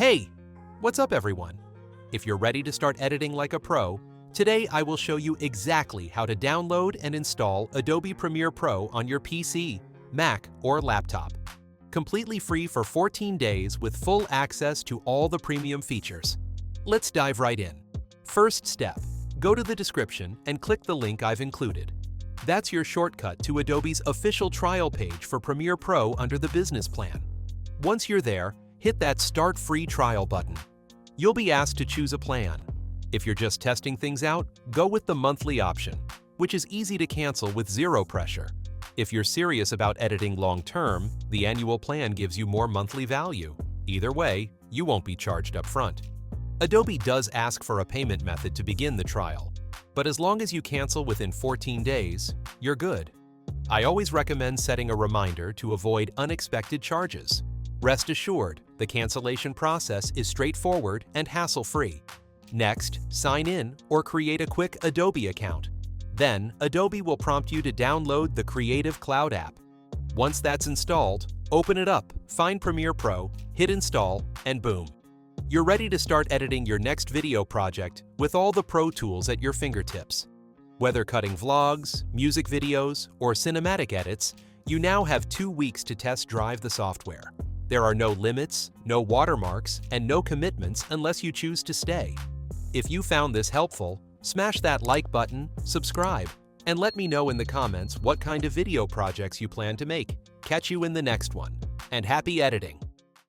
Hey, what's up everyone? If you're ready to start editing like a pro, today I will show you exactly how to download and install Adobe Premiere Pro on your PC, Mac, or laptop. Completely free for 14 days with full access to all the premium features. Let's dive right in. First step, go to the description and click the link I've included. That's your shortcut to Adobe's official trial page for Premiere Pro under the business plan. Once you're there, hit that Start Free Trial button. You'll be asked to choose a plan. If you're just testing things out, go with the monthly option, which is easy to cancel with zero pressure. If you're serious about editing long-term, the annual plan gives you more monthly value. Either way, you won't be charged up front. Adobe does ask for a payment method to begin the trial, but as long as you cancel within 14 days, you're good. I always recommend setting a reminder to avoid unexpected charges. Rest assured, the cancellation process is straightforward and hassle-free. Next, sign in or create a quick Adobe account. Then, Adobe will prompt you to download the Creative Cloud app. Once that's installed, open it up, find Premiere Pro, hit install, and boom. You're ready to start editing your next video project with all the pro tools at your fingertips. Whether cutting vlogs, music videos, or cinematic edits, you now have 2 weeks to test drive the software. There are no limits, no watermarks, and no commitments unless you choose to stay. If you found this helpful, smash that like button, subscribe, and let me know in the comments what kind of video projects you plan to make. Catch you in the next one, and happy editing!